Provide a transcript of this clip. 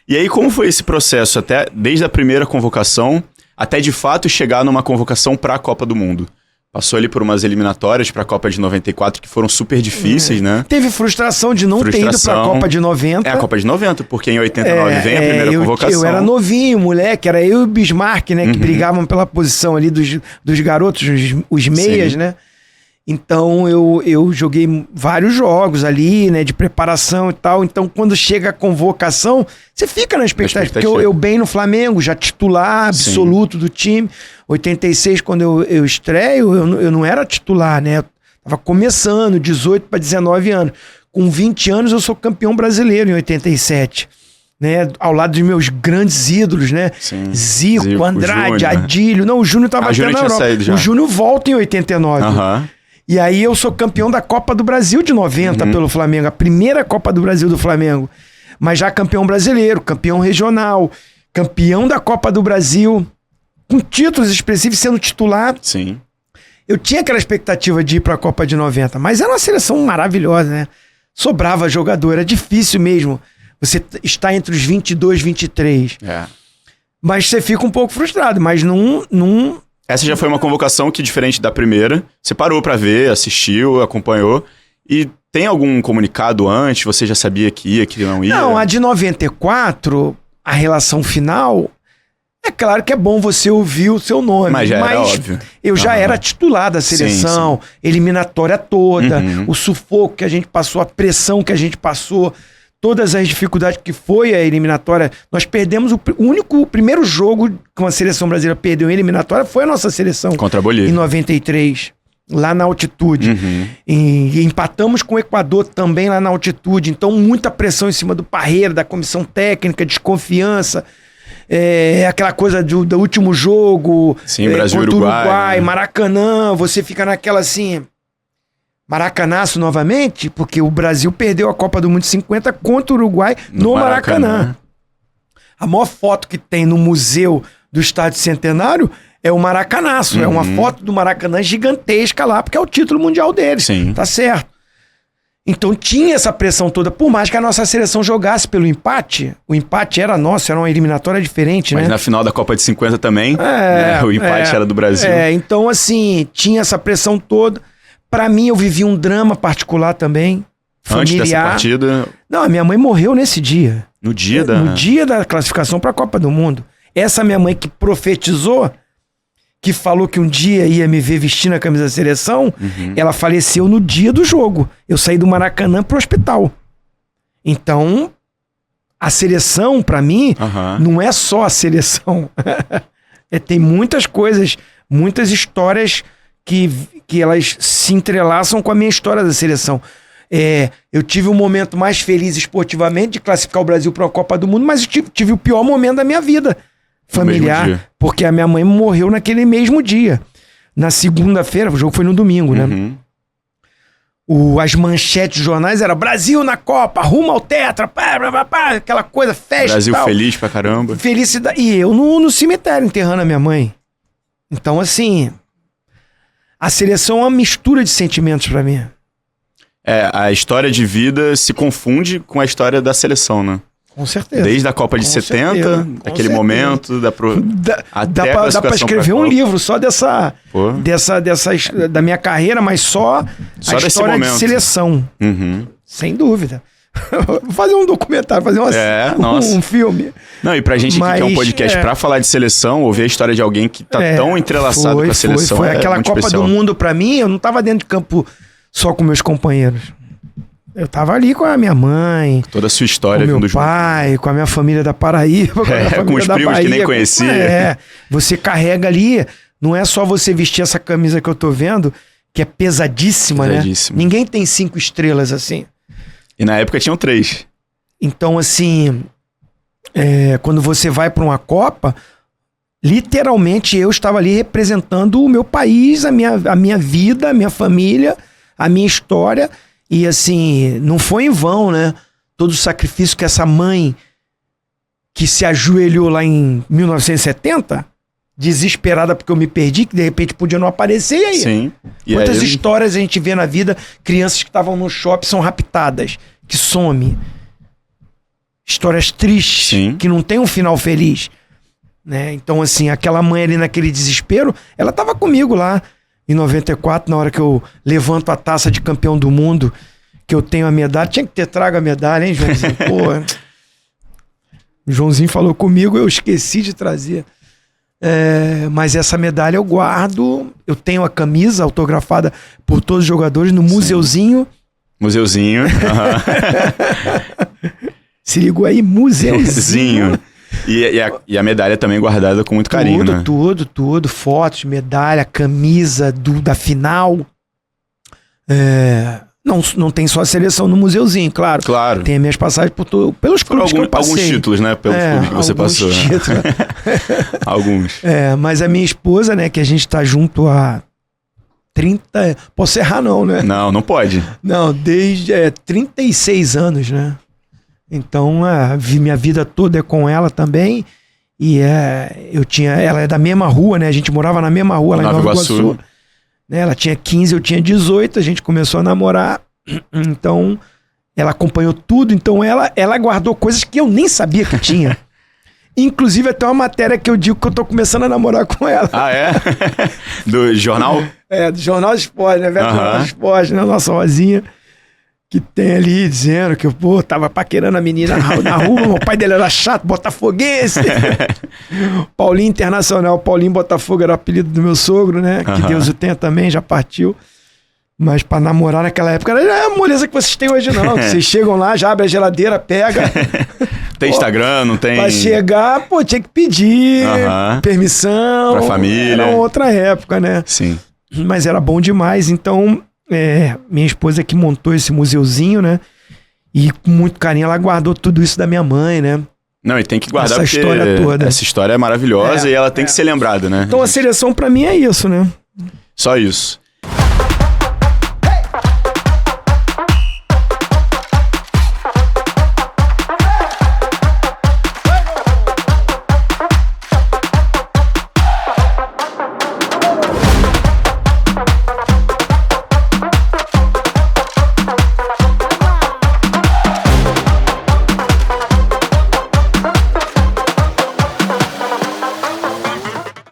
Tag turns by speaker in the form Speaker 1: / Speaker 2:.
Speaker 1: E aí, como foi esse processo, até desde a primeira convocação, até de fato chegar numa convocação para a Copa do Mundo? Passou ali por umas eliminatórias para a Copa de 94 que foram super difíceis, né?
Speaker 2: Teve frustração de não ter ido para a Copa de 90.
Speaker 1: É a Copa de 90, porque em 89 vem a primeira convocação.
Speaker 2: Eu era novinho, moleque, era eu e o Bismarck, né? Que brigavam pela posição ali dos garotos, os meias, né? Então eu joguei vários jogos ali, né? De preparação e tal. Então quando chega a convocação, você fica na expectativa. Porque eu bem no Flamengo, já titular absoluto do time. 86, quando eu estreio, eu não era titular, né? Eu tava começando, 18 para 19 anos. Com 20 anos eu sou campeão brasileiro em 87. Né? Ao lado dos meus grandes ídolos, né? Sim. Zico, Andrade,
Speaker 1: Júnior,
Speaker 2: Adílio. Não, o Júnior tava até na Europa. O Júnior volta em 89. E aí eu sou campeão da Copa do Brasil de 90 pelo Flamengo. A primeira Copa do Brasil do Flamengo. Mas já campeão brasileiro, campeão regional, campeão da Copa do Brasil, com títulos expressivos, sendo titular.
Speaker 1: Sim.
Speaker 2: Eu tinha aquela expectativa de ir para a Copa de 90, mas era uma seleção maravilhosa, né? Sobrava jogador, era difícil mesmo. Você está entre os 22, 23. Mas você fica um pouco frustrado, mas não...
Speaker 1: Essa já foi uma convocação que, diferente da primeira, você parou pra ver, assistiu, acompanhou. E tem algum comunicado antes? Você já sabia que ia, que não ia?
Speaker 2: Não, a de 94, a relação final, é claro que é bom você ouvir o seu nome.
Speaker 1: Mas já era óbvio.
Speaker 2: Eu já era titular da seleção, eliminatória toda, o sufoco que a gente passou, a pressão que a gente passou, todas as dificuldades que foi a eliminatória. Nós perdemos o primeiro jogo que uma seleção brasileira perdeu em eliminatória foi a nossa seleção.
Speaker 1: Contra a Bolívia.
Speaker 2: Em 93, lá na altitude. E empatamos com o Equador também lá na altitude. Então, muita pressão em cima do Parreira, da comissão técnica, desconfiança. Aquela coisa do último jogo.
Speaker 1: Sim, Brasil
Speaker 2: contra o Uruguai,
Speaker 1: né?
Speaker 2: Maracanã. Você fica naquela assim... Maracanaço novamente, porque o Brasil perdeu a Copa do Mundo de 50 contra o Uruguai no Maracanã. A maior foto que tem no museu do Estádio Centenário é o Maracanaço. É uma foto do Maracanã gigantesca lá, porque é o título mundial deles.
Speaker 1: Sim.
Speaker 2: Tá certo. Então tinha essa pressão toda, por mais que a nossa seleção jogasse pelo empate, o empate era nosso, era uma eliminatória diferente,
Speaker 1: Mas
Speaker 2: né?
Speaker 1: na final da Copa de 50 também, né? O empate era do Brasil.
Speaker 2: Então assim, tinha essa pressão toda. Pra mim, eu vivi um drama particular também, familiar.
Speaker 1: Antes dessa partida?
Speaker 2: Não, a minha mãe morreu nesse dia.
Speaker 1: No dia
Speaker 2: No dia da classificação pra Copa do Mundo. Essa minha mãe que profetizou, que falou que um dia ia me ver vestindo a camisa da seleção, ela faleceu no dia do jogo. Eu saí do Maracanã pro hospital. Então, a seleção, pra mim, não é só a seleção. Tem muitas coisas, muitas histórias que elas se entrelaçam com a minha história da seleção. Eu tive um momento mais feliz esportivamente de classificar o Brasil para a Copa do Mundo, mas eu tive o pior momento da minha vida familiar, porque a minha mãe morreu naquele mesmo dia. Na segunda-feira, o jogo foi no domingo, né? As manchetes dos jornais eram Brasil na Copa, rumo ao Tetra, aquela coisa, festa.
Speaker 1: Brasil
Speaker 2: tal.
Speaker 1: feliz pra caramba.
Speaker 2: Felicidade. E eu no cemitério enterrando a minha mãe. Então, assim... A seleção é uma mistura de sentimentos pra mim.
Speaker 1: A história de vida se confunde com a história da seleção, né?
Speaker 2: Com certeza.
Speaker 1: Desde a Copa de 70, aquele momento, dá pra
Speaker 2: escrever um livro só dessa da minha carreira, mas só a história de seleção. Sem dúvida. Vou fazer um documentário, fazer um filme.
Speaker 1: Não, e pra gente aqui que é um podcast pra falar de seleção, ouvir a história de alguém que tá tão entrelaçado com a seleção.
Speaker 2: Foi aquela Copa
Speaker 1: especial.
Speaker 2: do Mundo pra mim, eu não tava dentro de campo só com meus companheiros. Eu tava ali com a minha mãe.
Speaker 1: Toda a sua história
Speaker 2: com meu pai, com a minha família da Paraíba.
Speaker 1: Com os primos Bahia, que nem conhecia.
Speaker 2: Você carrega ali, não é só você vestir essa camisa que eu tô vendo, que é pesadíssima, né? Ninguém tem 5 estrelas assim.
Speaker 1: E na época tinham 3.
Speaker 2: Então, assim, quando você vai para uma Copa, literalmente eu estava ali representando o meu país, a minha vida, a minha família, a minha história. E, assim, não foi em vão, né? Todo o sacrifício que essa mãe que se ajoelhou lá em 1970, desesperada porque eu me perdi, que de repente podia não aparecer, e aí?
Speaker 1: Sim.
Speaker 2: Quantas histórias a gente vê na vida, crianças que estavam no shopping são raptadas, que some. histórias tristes,
Speaker 1: Sim.
Speaker 2: que não tem um final feliz. Né? Então, assim, aquela mãe ali naquele desespero, ela tava comigo lá em 94, na hora que eu levanto a taça de campeão do mundo, que eu tenho a medalha. Tinha que ter trago a medalha, hein, Joãozinho? Pô, o Joãozinho falou comigo, eu esqueci de trazer. Mas essa medalha eu guardo. Eu tenho a camisa autografada por todos os jogadores no museuzinho.
Speaker 1: Museuzinho.
Speaker 2: Se ligou aí, museuzinho.
Speaker 1: E a medalha também guardada com muito carinho, né?
Speaker 2: Tudo. Fotos, medalha, camisa da final. Não tem só a seleção no museuzinho, claro.
Speaker 1: Claro.
Speaker 2: Tem as minhas passagens pelos clubes que eu passei.
Speaker 1: Alguns títulos, né? Pelos clubes que você passou.
Speaker 2: Títulos.
Speaker 1: Alguns.
Speaker 2: Mas a minha esposa, né? Que a gente tá junto há 30... Posso errar não, né?
Speaker 1: Não pode.
Speaker 2: Não, desde 36 anos, né? Então, minha vida toda é com ela também. E ela é da mesma rua, né? A gente morava na mesma rua lá em Nova Iguaçu. Né? Ela tinha 15, eu tinha 18, a gente começou a namorar. Então, ela acompanhou tudo. Então, ela guardou coisas que eu nem sabia que tinha. Inclusive, até uma matéria que eu digo que eu tô começando a namorar com ela.
Speaker 1: Ah, é? Do jornal?
Speaker 2: Do Jornal de Esporte, né? Jornal de Esporte, né? Nossa Rosinha. Que tem ali dizendo que eu, tava paquerando a menina na rua, o pai dele era chato, botafoguense. Paulinho Internacional, Paulinho Botafogo era o apelido do meu sogro, né? Que Deus o tenha também, já partiu. Mas pra namorar naquela época, era a moleza que vocês têm hoje não, que vocês chegam lá, já abre a geladeira, pega.
Speaker 1: Tem Instagram, não tem...
Speaker 2: Pra chegar, tinha que pedir permissão.
Speaker 1: Pra família.
Speaker 2: Era outra época, né?
Speaker 1: Sim.
Speaker 2: Mas era bom demais, então... minha esposa que montou esse museuzinho, né? E com muito carinho ela guardou tudo isso da minha mãe, né?
Speaker 1: Não, e tem que guardar
Speaker 2: essa história toda.
Speaker 1: Essa história é maravilhosa e ela tem que ser lembrada, né?
Speaker 2: Então a seleção pra mim é isso, né?
Speaker 1: Só isso.